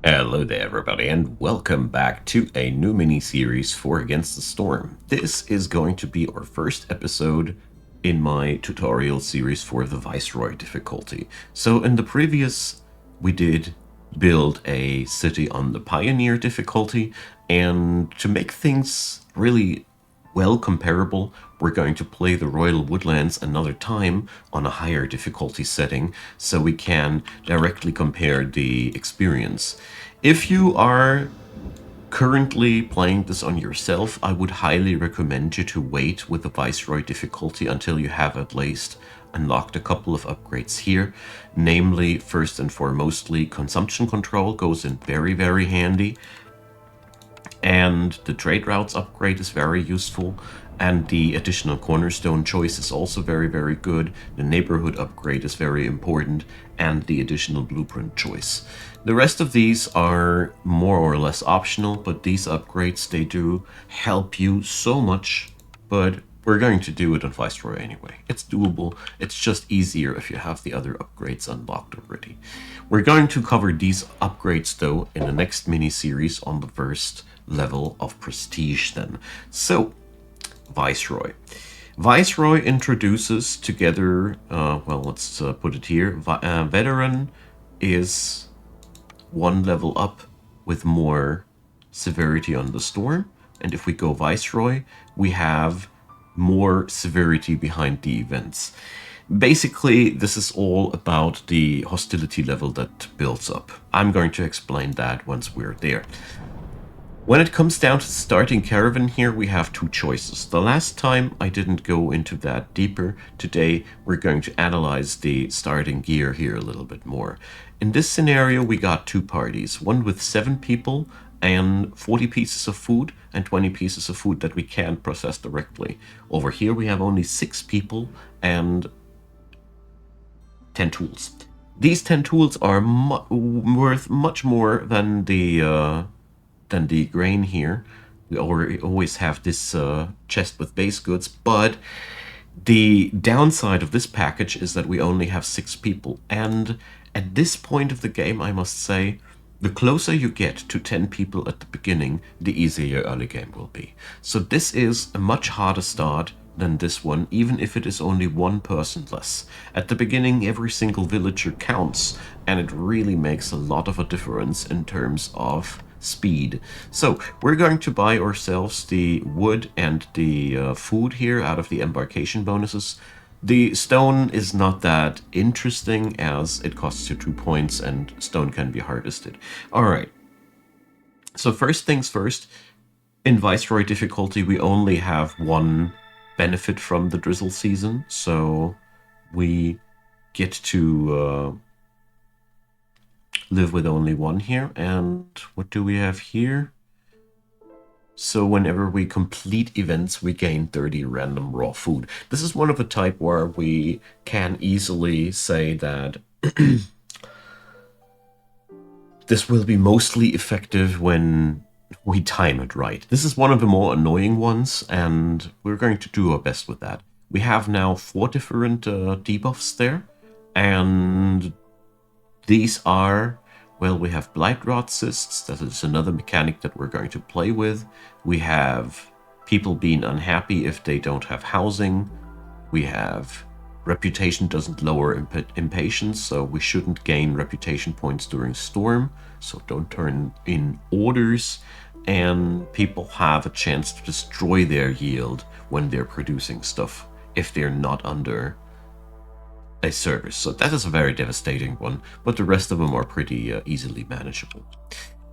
Hello there everybody and welcome back to a new mini-series for Against the Storm. This is going to be our first episode in my tutorial series for the Viceroy difficulty. So in the previous we did build a city on the Pioneer difficulty, and to make things really well comparable, we're going to play the Royal Woodlands another time on a higher difficulty setting so we can directly compare the experience. If you are currently playing this on yourself, I would highly recommend you to wait with the Viceroy difficulty until you have at least unlocked a couple of upgrades here. Namely, first and foremostly, consumption control goes in very, very handy. And the trade routes upgrade is very useful, and the additional cornerstone choice is also very, very good. The neighborhood upgrade is very important, and the additional blueprint choice. The rest of these are more or less optional, but these upgrades, they do help you so much. But we're going to do it on Viceroy anyway. It's doable. It's just easier if you have the other upgrades unlocked already. We're going to cover these upgrades though in the next mini-series on the first level of prestige then. So, Viceroy. Viceroy introduces together, well, let's put it here. Veteran is one level up with more severity on the storm. And if we go Viceroy, we have more severity behind the events. Basically, this is all about the hostility level that builds up. I'm going to explain that once we're there. When it comes down to starting caravan here, we have two choices. The last time I didn't go into that deeper. Today we're going to analyze the starting gear here a little bit more. In this scenario, we got two parties, one with 7 people and 40 pieces of food and 20 pieces of food that we can't process directly. Over here we have only 6 people and 10 tools. These 10 tools are worth much more than the grain here. We always have this chest with base goods, but the downside of this package is that we only have 6 people. And at this point of the game, I must say, the closer you get to 10 people at the beginning, the easier your early game will be. So this is a much harder start than this one, even if it is only 1 person less. At the beginning, every single villager counts, and it really makes a lot of a difference in terms of speed. So we're going to buy ourselves the wood and the food here out of the embarkation bonuses. The stone is not that interesting as it costs you 2 points and stone can be harvested. Alright, so first things first, in Viceroy difficulty we only have 1 benefit from the drizzle season, so we get to live with only 1 here. And what do we have here? So whenever we complete events, we gain 30 random raw food. This is one of the type where we can easily say that this will be mostly effective when we time it right. This is one of the more annoying ones, and we're going to do our best with that. We have now 4 different debuffs there, and these are, well, we have Blight Rot Cysts. That is another mechanic that we're going to play with. We have people being unhappy if they don't have housing. We have reputation doesn't lower impatience, so we shouldn't gain reputation points during storm, so don't turn in orders. And people have a chance to destroy their yield when they're producing stuff if they're not under a service. So that is a very devastating one, but the rest of them are pretty easily manageable.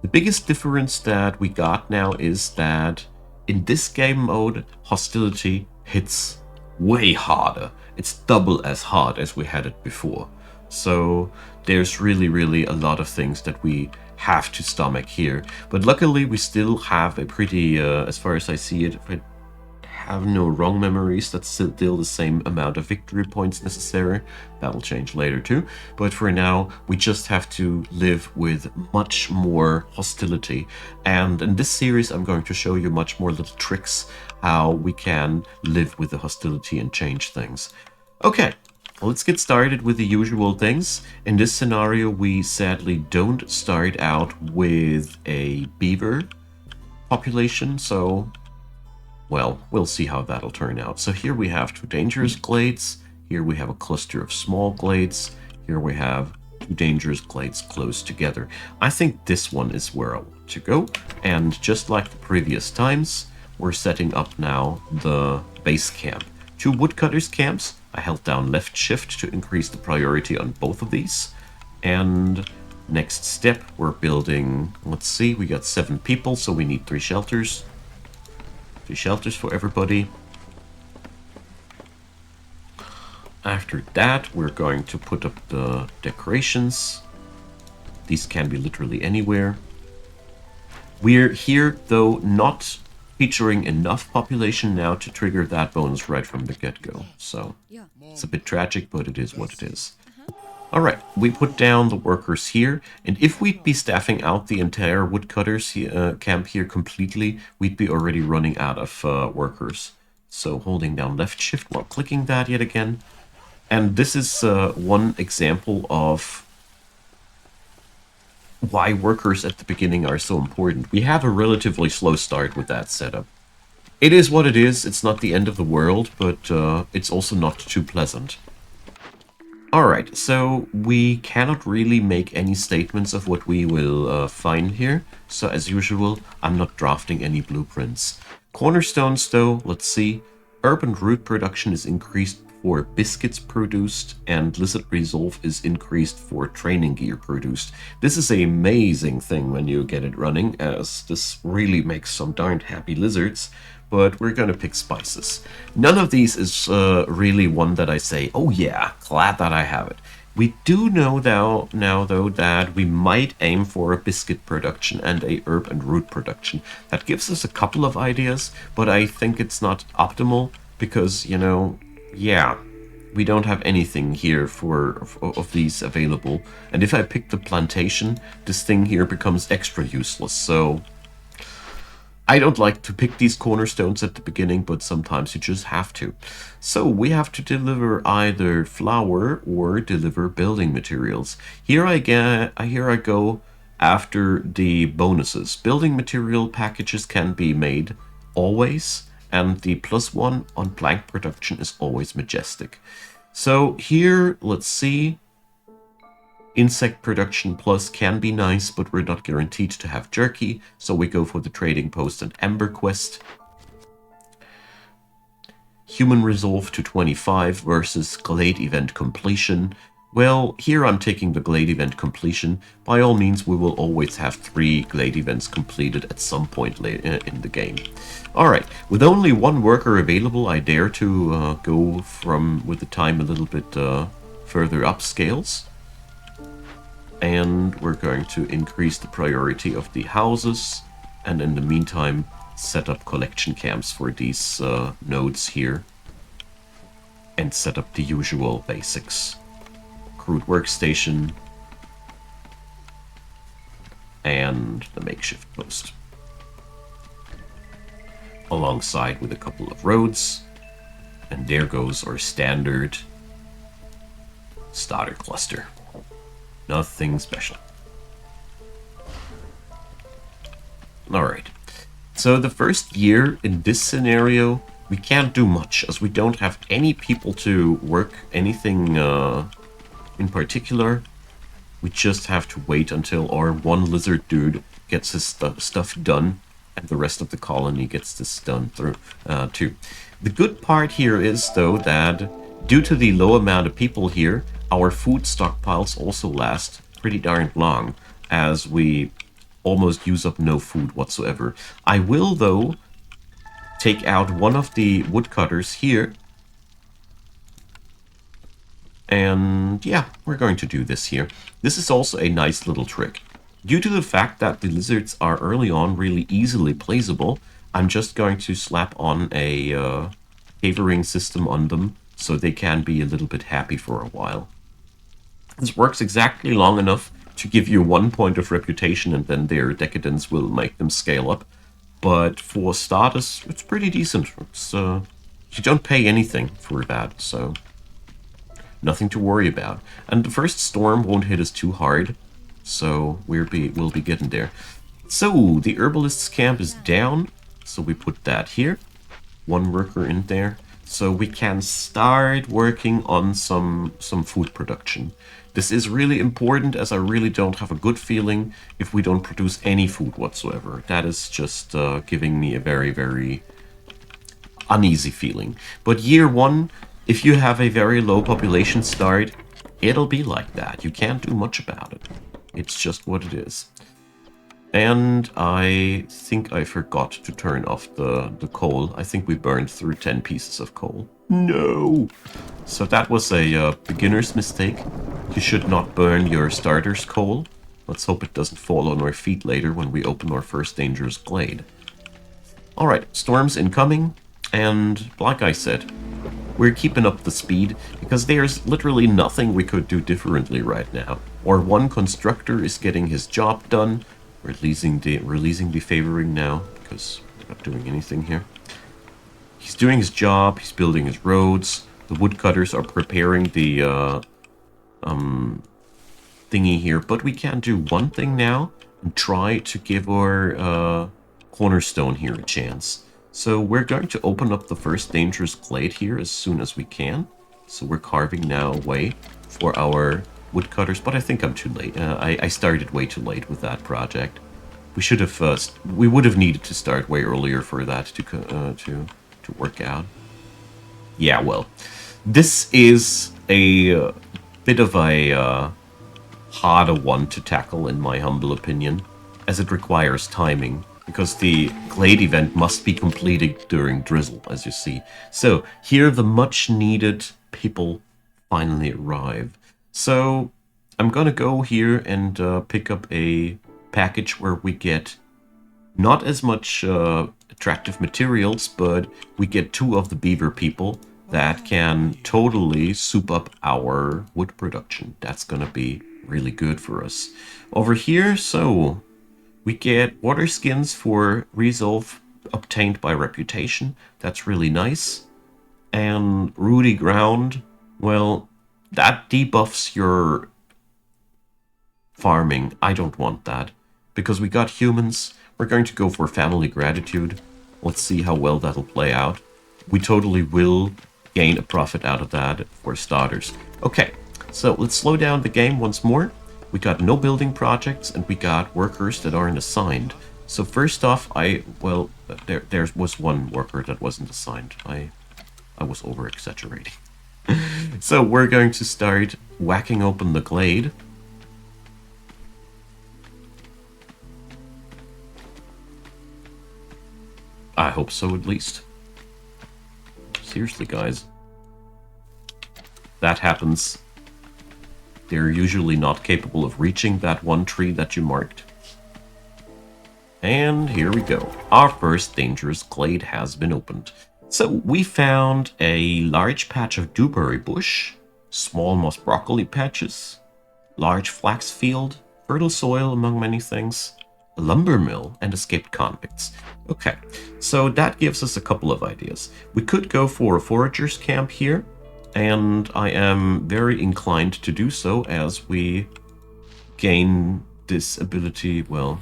The biggest difference that we got now is that in this game mode, hostility hits way harder. It's double as hard as we had it before. So there's really a lot of things that we have to stomach here. But luckily we still have a pretty, as far as I see it, if I have no wrong memories, that's still the same amount of victory points necessary. That'll change later too. But for now, we just have to live with much more hostility. And in this series, I'm going to show you much more little tricks how we can live with the hostility and change things. Okay, let's get started with the usual things. In this scenario, we sadly don't start out with a beaver population, so, well, we'll see how that'll turn out. So here we have 2 dangerous glades, here we have a cluster of small glades, here we have 2 dangerous glades close together. I think this one is where I want to go, and just like the previous times, we're setting up now the base camp. 2 woodcutters camps. I held down left shift to increase the priority on both of these. And next step, we're building, let's see, we got 7 people, so we need 3 shelters. 3 shelters for everybody. After that, we're going to put up the decorations. These can be literally anywhere. We're here, though, not featuring enough population now to trigger that bonus right from the get-go. So, it's a bit tragic, but it is what it is. Alright, we put down the workers here, and if we'd be staffing out the entire woodcutters camp here completely, we'd be already running out of workers. So holding down left shift while clicking that yet again. And this is one example of why workers at the beginning are so important. We have a relatively slow start with that setup. It is what it is, it's not the end of the world, but it's also not too pleasant. Alright, so we cannot really make any statements of what we will find here. So as usual, I'm not drafting any blueprints. Cornerstones though, let's see. Urban root production is increased for biscuits produced, and lizard resolve is increased for training gear produced. This is an amazing thing when you get it running, as this really makes some darned happy lizards. But we're gonna pick spices. None of these is really one that I say, oh yeah, glad that I have it. We do know now though that we might aim for a biscuit production and a herb and root production. That gives us a couple of ideas, but I think it's not optimal because, you know, yeah, we don't have anything here of these available. And if I pick the plantation, this thing here becomes extra useless, so I don't like to pick these cornerstones at the beginning, but sometimes you just have to. So we have to deliver either flour or deliver building materials. Here I go after the bonuses. Building material packages can be made always, and the +1 on plank production is always majestic. So here, let's see. Insect production plus can be nice, but we're not guaranteed to have jerky, so we go for the trading post and ember quest. Human resolve to 25 versus glade event completion. Well, here I'm taking the glade event completion. By all means, we will always have 3 glade events completed at some point in the game. Alright, with only 1 worker available, I dare to go with the time a little bit further upscales. And we're going to increase the priority of the houses, and in the meantime set up collection camps for these nodes here, and set up the usual basics. Crude workstation, and the makeshift post. Alongside with a couple of roads, and there goes our standard starter cluster. Nothing special. Alright, so the first year in this scenario, we can't do much, as we don't have any people to work anything in particular. We just have to wait until our 1 lizard dude gets his stuff done, and the rest of the colony gets this done too. The good part here is, though, that due to the low amount of people here, our food stockpiles also last pretty darn long, as we almost use up no food whatsoever. I will, though, take out one of the woodcutters here. And yeah, we're going to do this here. This is also a nice little trick. Due to the fact that the lizards are early on really easily placeable, I'm just going to slap on a cavering system on them, so they can be a little bit happy for a while. This works exactly long enough to give you 1 point of reputation, and then their decadence will make them scale up. But for starters, it's pretty decent. It's, you don't pay anything for that, so nothing to worry about. And the first storm won't hit us too hard, so we'll be getting there. So the herbalist's camp is down, so we put that here. One worker in there, so we can start working on some food production. This is really important, as I really don't have a good feeling if we don't produce any food whatsoever. That is just giving me a very, very uneasy feeling. But year one, if you have a very low population start, it'll be like that. You can't do much about it. It's just what it is. And I think I forgot to turn off the coal. I think we burned through 10 pieces of coal. No! So that was a beginner's mistake. You should not burn your starter's coal. Let's hope it doesn't fall on our feet later when we open our first dangerous glade. Alright, storms incoming. And like I said, we're keeping up the speed because there's literally nothing we could do differently right now. Our one constructor is getting his job done. We're releasing the favoring now because we're not doing anything here. He's doing his job. He's building his roads. The woodcutters are preparing the thingy here. But we can do one thing now and try to give our cornerstone here a chance. So we're going to open up the first dangerous glade here as soon as we can. So we're carving now away for our woodcutters, but I think I'm too late. I started way too late with that project. We should have, we would have needed to start way earlier for that to work out. Yeah, well, this is a bit of a harder one to tackle, in my humble opinion, as it requires timing, because the glade event must be completed during drizzle, as you see. So here the much needed people finally arrive. So I'm gonna go here and pick up a package where we get not as much attractive materials, but we get 2 of the beaver people that can totally soup up our wood production. That's gonna be really good for us. Over here, so we get water skins for resolve obtained by reputation. That's really nice. And rooty ground, well, that debuffs your farming. I don't want that. Because we got humans, we're going to go for family gratitude. Let's see how well that'll play out. We totally will gain a profit out of that for starters. Okay, so let's slow down the game once more. We got no building projects and we got workers that aren't assigned. So first off, there was one worker that wasn't assigned. I was over-exaggerating. So we're going to start whacking open the glade. I hope so, at least. Seriously, guys. That happens. They're usually not capable of reaching that one tree that you marked. And here we go. Our first dangerous glade has been opened. So we found a large patch of dewberry bush, small moss broccoli patches, large flax field, fertile soil among many things, a lumber mill, and escaped convicts. Okay, so that gives us a couple of ideas. We could go for a forager's camp here, and I am very inclined to do so as we gain this ability. Well,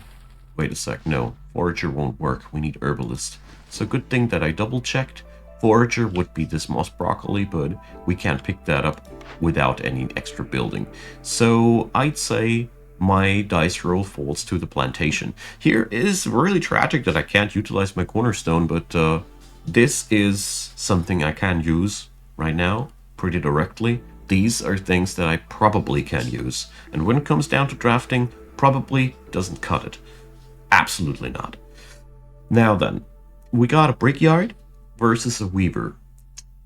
wait a sec, no, forager won't work, we need herbalist. So good thing that I double checked. Forager would be this moss broccoli, but we can't pick that up without any extra building. So I'd say my dice roll falls to the plantation. Here is really tragic that I can't utilize my cornerstone, but this is something I can use right now pretty directly. These are things that I probably can use. And when it comes down to drafting, probably doesn't cut it. Absolutely not. Now then, we got a brickyard versus a weaver.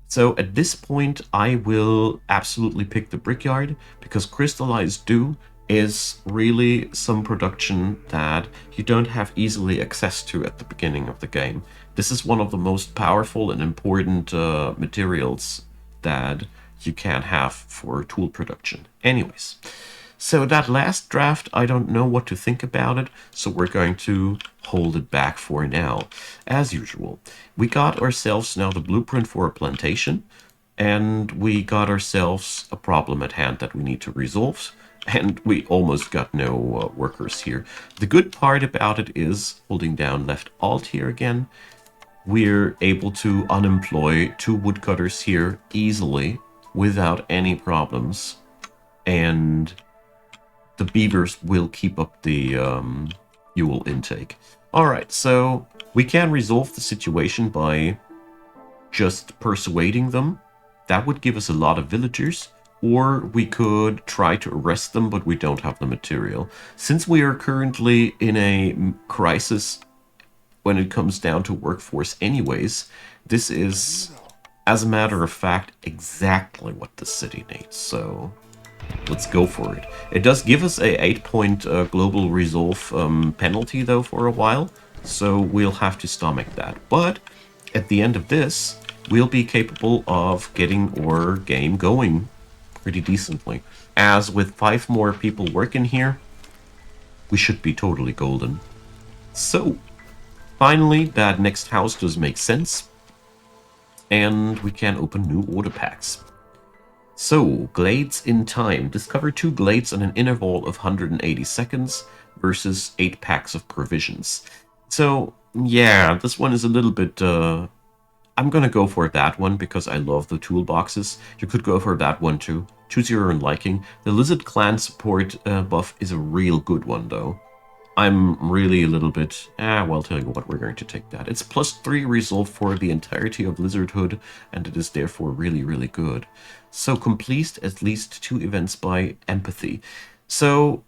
So at this point, I will absolutely pick the brickyard because crystallized dew is really some production that you don't have easily access to at the beginning of the game. This is one of the most powerful and important materials that you can have for tool production. Anyways, so that last draft, I don't know what to think about it, so we're going to hold it back for now. As usual, we got ourselves now the blueprint for a plantation, and we got ourselves a problem at hand that we need to resolve. And we almost got no workers here. The good part about it is, holding down left alt here again, we're able to unemploy 2 woodcutters here easily without any problems. And the beavers will keep up the fuel intake. Alright, so we can resolve the situation by just persuading them. That would give us a lot of villagers. Or we could try to arrest them, but we don't have the material. Since we are currently in a crisis when it comes down to workforce anyways, this is, as a matter of fact, exactly what the city needs. So let's go for it. It does give us a 8-point global resolve penalty, though, for a while. So we'll have to stomach that. But at the end of this, we'll be capable of getting our game going pretty decently. As with 5 more people working here, we should be totally golden. So, finally, that next house does make sense. And we can open new order packs. So, glades in time. Discover 2 glades on an interval of 180 seconds versus 8 packs of provisions. So, yeah, this one is a little bit... I'm gonna go for that one because I love the toolboxes. You could go for that one too. Choose your own liking. The Lizard Clan support buff is a real good one though. I'm really a little bit... well, tell you what, we're going to take that. It's +3 resolve for the entirety of Lizardhood, and it is therefore really, really good. So complete at least 2 events by empathy. So,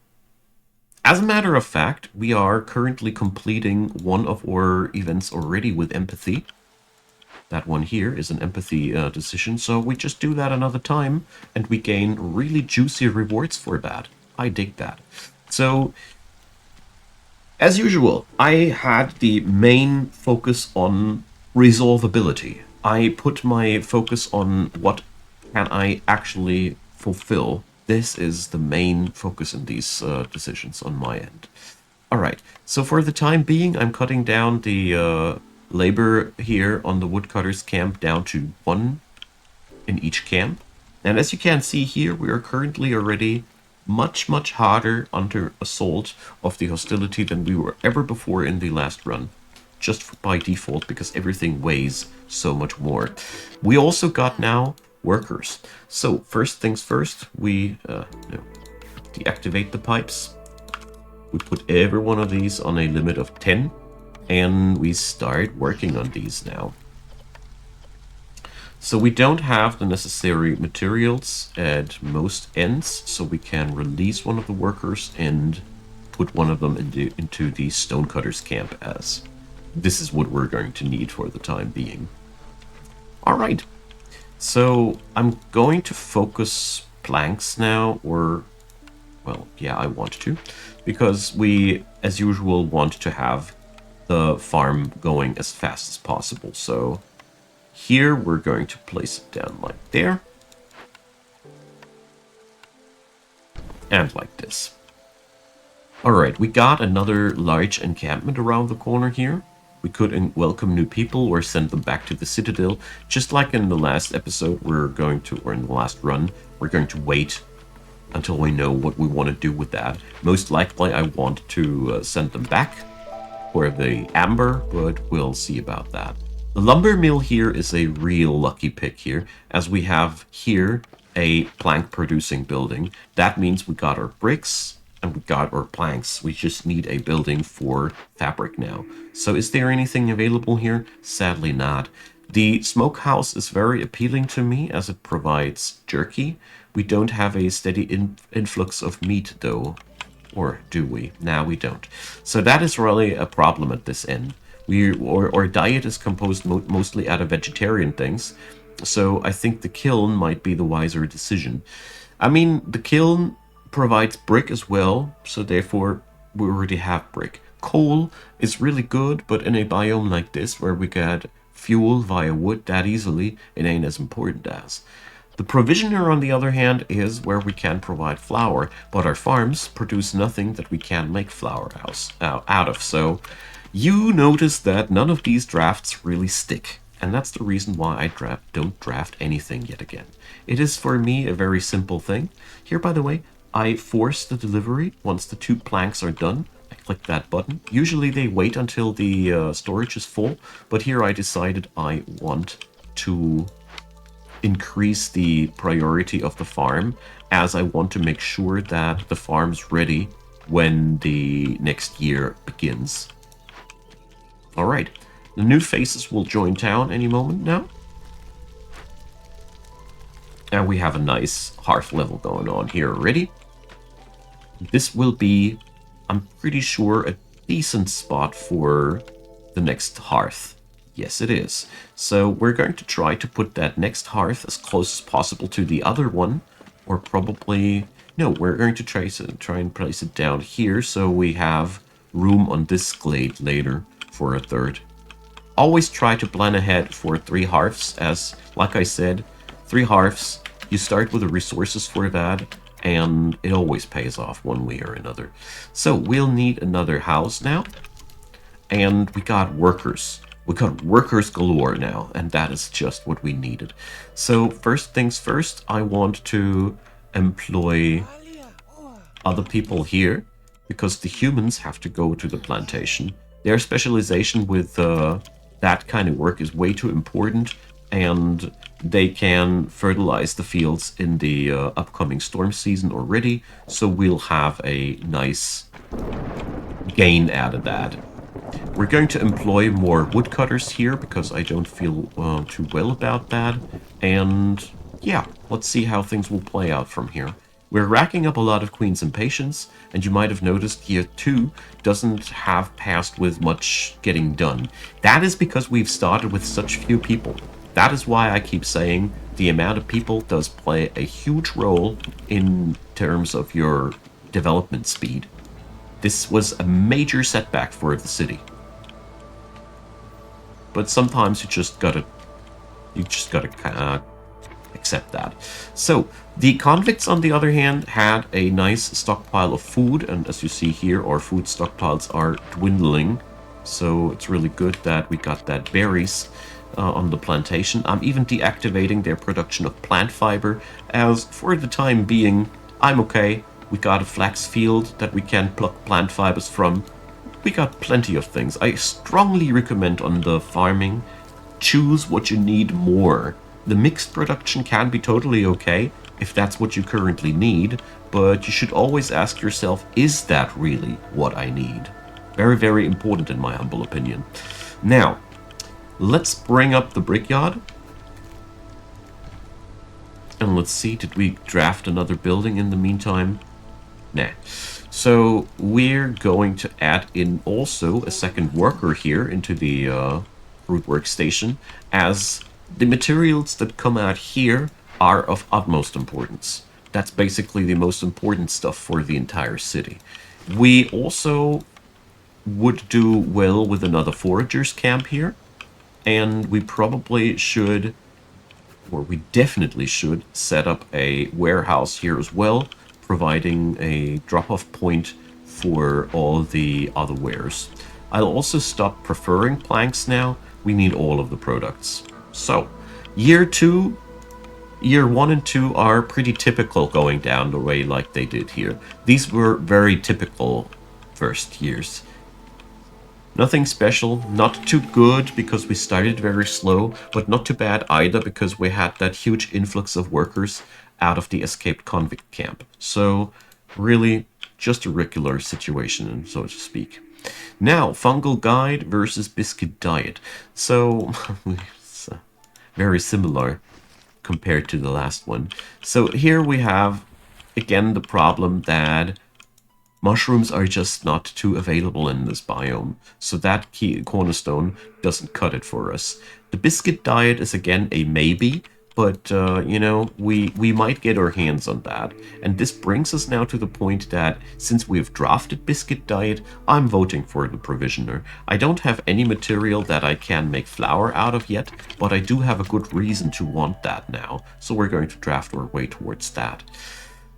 as a matter of fact, we are currently completing one of our events already with empathy. That one here is an empathy decision, so we just do that another time, and we gain really juicy rewards for that. I dig that. So, as usual, I had the main focus on resolvability. I put my focus on what can I actually fulfill. This is the main focus in these decisions on my end. Alright, so for the time being, I'm cutting down the labor here on the woodcutters camp down to 1 in each camp. And as you can see here, we are currently already much harder under assault of the hostility than we were ever before in the last run. Just by default, because everything weighs so much more. We also got now workers. So first things first, we deactivate the pipes. We put every one of these on a limit of 10. And we start working on these now. So we don't have the necessary materials at most ends, so we can release one of the workers and put one of them into the stonecutters camp, as this is what we're going to need for the time being. Alright, so I'm going to focus planks now, or, well, yeah, I want to, because we, as usual, want to have the farm going as fast as possible. So here we're going to place it down like there. And like this. Alright, we got another large encampment around the corner here. We could welcome new people or send them back to the citadel. Just like in the last episode, or in the last run, we're going to wait until we know what we want to do with that. Most likely I want to send them back for the amber, but we'll see about that. The lumber mill here is a real lucky pick here, as we have here a plank producing building. That means we got our bricks and we got our planks. We just need a building for fabric now. So is there anything available here? Sadly not. The smokehouse is very appealing to me as it provides jerky. We don't have a steady influx of meat though. Or do we? Nah, we don't. So that is really a problem at this end. Our diet is composed mostly out of vegetarian things, so I think the kiln might be the wiser decision. I mean, the kiln provides brick as well, so therefore we already have brick. Coal is really good, but in a biome like this, where we get fuel via wood that easily, it ain't as important as. The provisioner, on the other hand, is where we can provide flour, but our farms produce nothing that we can make flour out of. So you notice that none of these drafts really stick, And that's the reason why I don't draft anything yet again. It is for me a very simple thing. Here, by the way, I force the delivery once the 2 planks are done. I click that button. Usually they wait until the storage is full, but here I decided I want to increase the priority of the farm, as I want to make sure that the farm's ready when the next year begins. All right, the new faces will join town any moment now. And we have a nice hearth level going on here already. This will be, I'm pretty sure, a decent spot for the next hearth. Yes, it is. So we're going to try to put that next hearth as close as possible to the other one, or probably... No, we're going to try and place it down here so we have room on this glade later for a third. Always try to plan ahead for 3 hearths, as, like I said, 3 hearths, you start with the resources for that, and it always pays off one way or another. So we'll need another house now, and we got workers. We got workers galore now, and that is just what we needed. So first things first, I want to employ other people here, because the humans have to go to the plantation. Their specialization with that kind of work is way too important, and they can fertilize the fields in the upcoming storm season already, so we'll have a nice gain out of that. We're going to employ more woodcutters here because I don't feel too well about that. And yeah, let's see how things will play out from here. We're racking up a lot of Queen's Impatience, and you might have noticed year 2 doesn't have passed with much getting done. That is because we've started with such few people. That is why I keep saying the amount of people does play a huge role in terms of your development speed. This was a major setback for the city. But sometimes you just gotta accept that. So the convicts, on the other hand, had a nice stockpile of food, and as you see here, our food stockpiles are dwindling. So it's really good that we got that berries on the plantation. I'm even deactivating their production of plant fiber, as for the time being, I'm okay. We got a flax field that we can pluck plant fibers from. We got plenty of things. I strongly recommend on the farming, choose what you need more. The mixed production can be totally okay if that's what you currently need, but you should always ask yourself, is that really what I need? Very, very important in my humble opinion. Now, let's bring up the brickyard. And let's see, did we draft another building in the meantime? Nah. So we're going to add in also a second worker here into the fruit workstation, as the materials that come out here are of utmost importance. That's basically the most important stuff for the entire city. We also would do well with another foragers camp here, and we probably should, or we definitely should, set up a warehouse here as well, providing a drop-off point for all the other wares. I'll also stop preferring planks now. We need all of the products. So, year 1 and 2 are pretty typical going down the way like they did here. These were very typical first years. Nothing special, not too good because we started very slow, but not too bad either because we had that huge influx of workers out of the escaped convict camp. So really just a regular situation, so to speak. Now, fungal guide versus biscuit diet. So it's very similar compared to the last one. So here we have again the problem that mushrooms are just not too available in this biome, so that key cornerstone doesn't cut it for us. The biscuit diet is again a maybe, but you know, we might get our hands on that. And this brings us now to the point that since we have drafted biscuit diet, I'm voting for the provisioner. I don't have any material that I can make flour out of yet, but I do have a good reason to want that now, so we're going to draft our way towards that.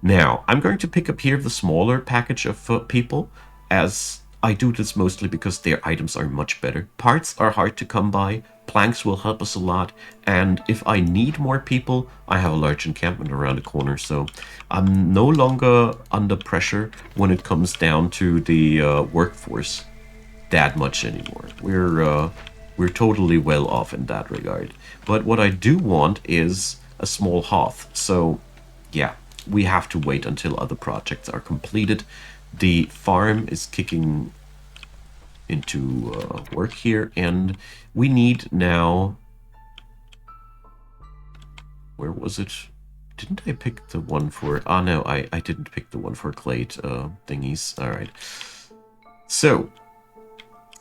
Now, I'm going to pick up here the smaller package of people, as I do this mostly because their items are much better. Parts are hard to come by, planks will help us a lot. And if I need more people, I have a large encampment around the corner. So I'm no longer under pressure when it comes down to the workforce that much anymore. We're totally well off in that regard. But what I do want is a small hearth. So yeah, we have to wait until other projects are completed. The farm is kicking into work here, and we need now... Where was it? Didn't I pick the one for... Ah, no, I didn't pick the one for clay thingies. Alright. So,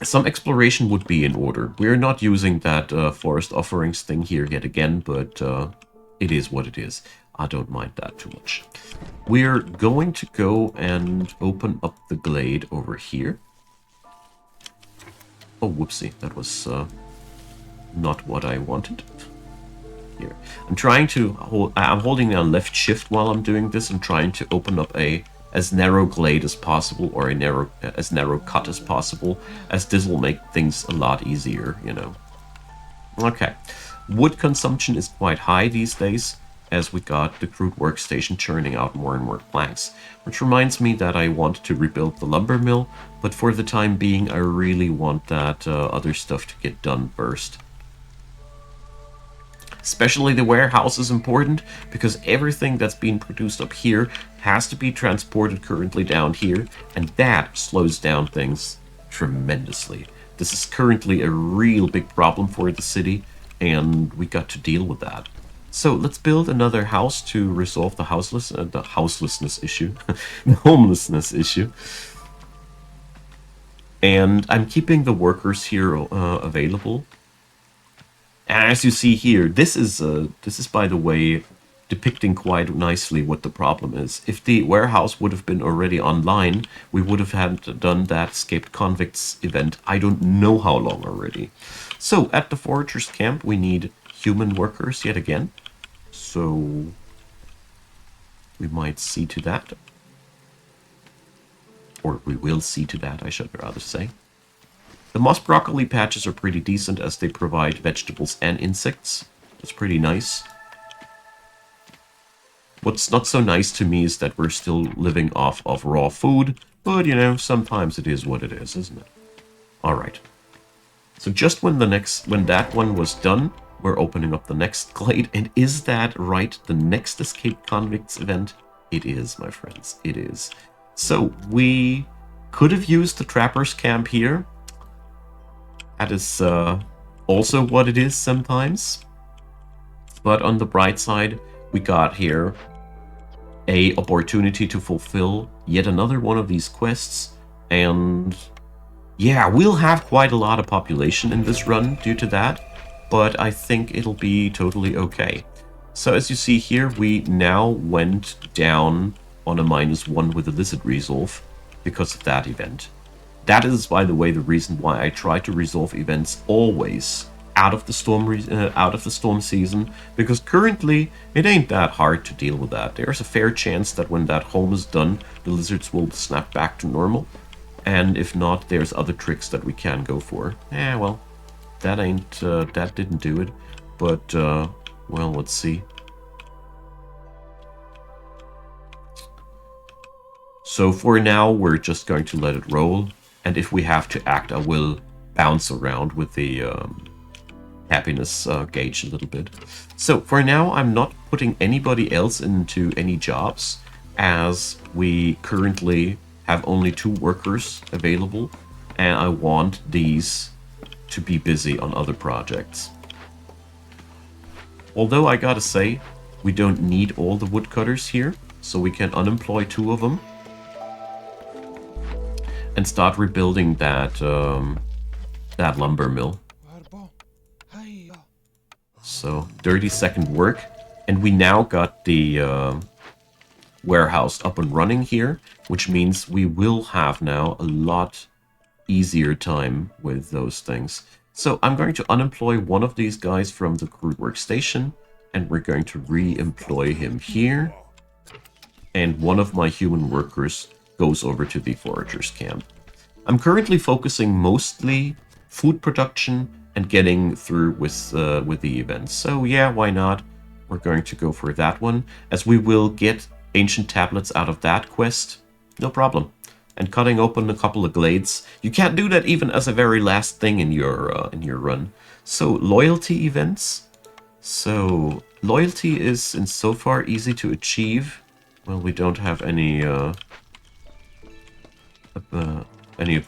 some exploration would be in order. We're not using that forest offerings thing here yet again, but it is what it is. I don't mind that too much. We're going to go and open up the glade over here. Oh, whoopsie. That was not what I wanted. Here. I'm trying to hold... I'm holding down left shift while I'm doing this and trying to open up a as narrow glade as possible, or a as narrow cut as possible, as this will make things a lot easier, you know. Okay. Wood consumption is quite high these days, as we got the crude workstation churning out more and more planks. Which reminds me that I want to rebuild the lumber mill, but for the time being I really want that other stuff to get done first. Especially the warehouse is important, because everything that's being produced up here has to be transported currently down here, and that slows down things tremendously. This is currently a real big problem for the city, and we got to deal with that. So let's build another house to resolve the houselessness issue, the homelessness issue. And I'm keeping the workers here available. As you see here, this is by the way depicting quite nicely what the problem is. If the warehouse would have been already online, we would have had done that escaped convicts event I don't know how long already. So at the foragers camp we need human workers yet again. So we might see to that. Or we will see to that, I should rather say. The moss broccoli patches are pretty decent as they provide vegetables and insects. That's pretty nice. What's not so nice to me is that we're still living off of raw food, but you know, sometimes it is what it is, isn't it? Alright. So just when that one was done, we're opening up the next glade, and is that right? The next Escaped Convicts event? It is, my friends, it is. So we could have used the Trappers camp here. That is also what it is sometimes. But on the bright side, we got here a opportunity to fulfill yet another one of these quests. And yeah, we'll have quite a lot of population in this run due to that. But I think it'll be totally okay. So as you see here, we now went down on a -1 with the lizard resolve because of that event. That is, by the way, the reason why I try to resolve events always out of the storm season, because currently it ain't that hard to deal with that. There's a fair chance that when that home is done, the lizards will snap back to normal, and if not, there's other tricks that we can go for. Well, that didn't do it, but well, let's see. So for now, we're just going to let it roll. And if we have to act, I will bounce around with the happiness gauge a little bit. So for now, I'm not putting anybody else into any jobs, as we currently have only 2 workers available, and I want these to be busy on other projects. Although I gotta say, we don't need all the woodcutters here, so we can unemploy 2 of them. And start rebuilding that that lumber mill. So 30-second work, and we now got the warehouse up and running here, which means we will have now a lot easier time with those things. So I'm going to unemploy one of these guys from the crude workstation, and we're going to re-employ him here. And one of my human workers goes over to the foragers camp. I'm currently focusing mostly food production and getting through with the events. So yeah, why not? We're going to go for that one, as we will get ancient tablets out of that quest. No problem. And cutting open a couple of glades. You can't do that even as a very last thing in your run. So loyalty events. So loyalty is in so far easy to achieve. Well, we don't have any of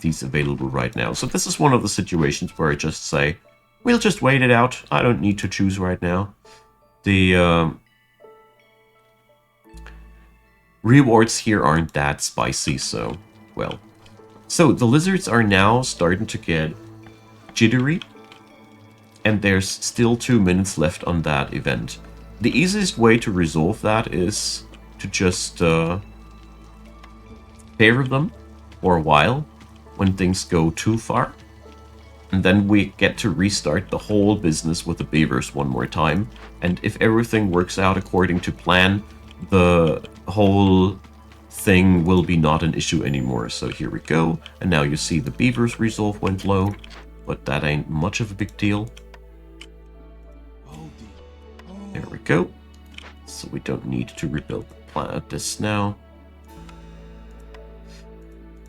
these available right now. So this is one of the situations where I just say, we'll just wait it out. I don't need to choose right now. The rewards here aren't that spicy, so, well. So the lizards are now starting to get jittery, and there's still 2 minutes left on that event. The easiest way to resolve that is to just favor them for a while when things go too far. And then we get to restart the whole business with the beavers one more time. And if everything works out according to plan, the whole thing will be not an issue anymore. So here we go. And now you see the beavers resolve went low, but that ain't much of a big deal. There we go. So we don't need to rebuild this now.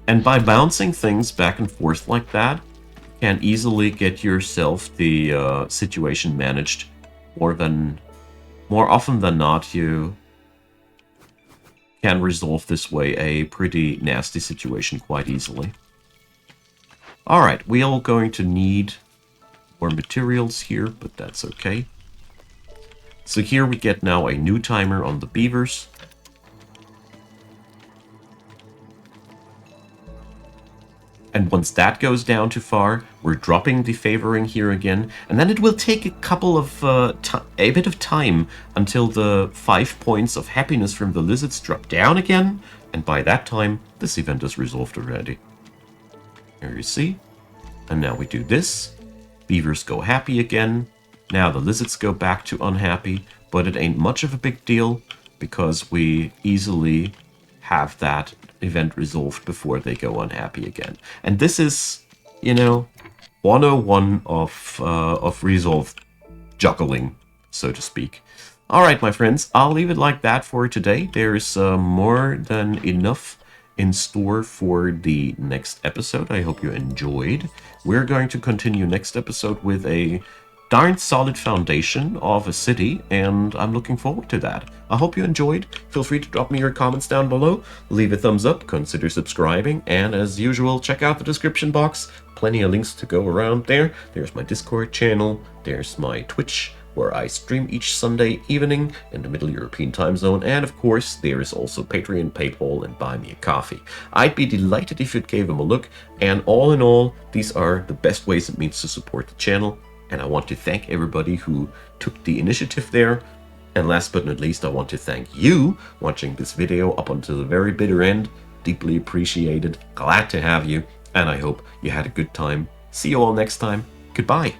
And by bouncing things back and forth like that, you can easily get yourself the situation managed. More often than not, you can resolve this way a pretty nasty situation quite easily. Alright, we are going to need more materials here, but that's okay. So here we get now a new timer on the beavers. And once that goes down too far, we're dropping the favoring here again. And then it will take a couple of, a bit of time until the 5 points of happiness from the lizards drop down again. And by that time, this event is resolved already. Here you see. And now we do this. Beavers go happy again. Now the lizards go back to unhappy. But it ain't much of a big deal, because we easily have that event resolved before they go unhappy again. And this is, you know, 101 of resolve juggling, so to speak. Alright, my friends, I'll leave it like that for today. There's more than enough in store for the next episode. I hope you enjoyed. We're going to continue next episode with a darn solid foundation of a city, and I'm looking forward to that. I hope you enjoyed. Feel free to drop me your comments down below, leave a thumbs up, consider subscribing, and as usual, check out the description box. Plenty of links to go around there. There's my Discord channel, there's my Twitch, where I stream each Sunday evening in the Middle European time zone, and of course, there is also Patreon, PayPal, and Buy Me a Coffee. I'd be delighted if you'd give them a look, and all in all, these are the best ways it means to support the channel. And I want to thank everybody who took the initiative there. And last but not least, I want to thank you watching this video up until the very bitter end. Deeply appreciated. Glad to have you. And I hope you had a good time. See you all next time. Goodbye.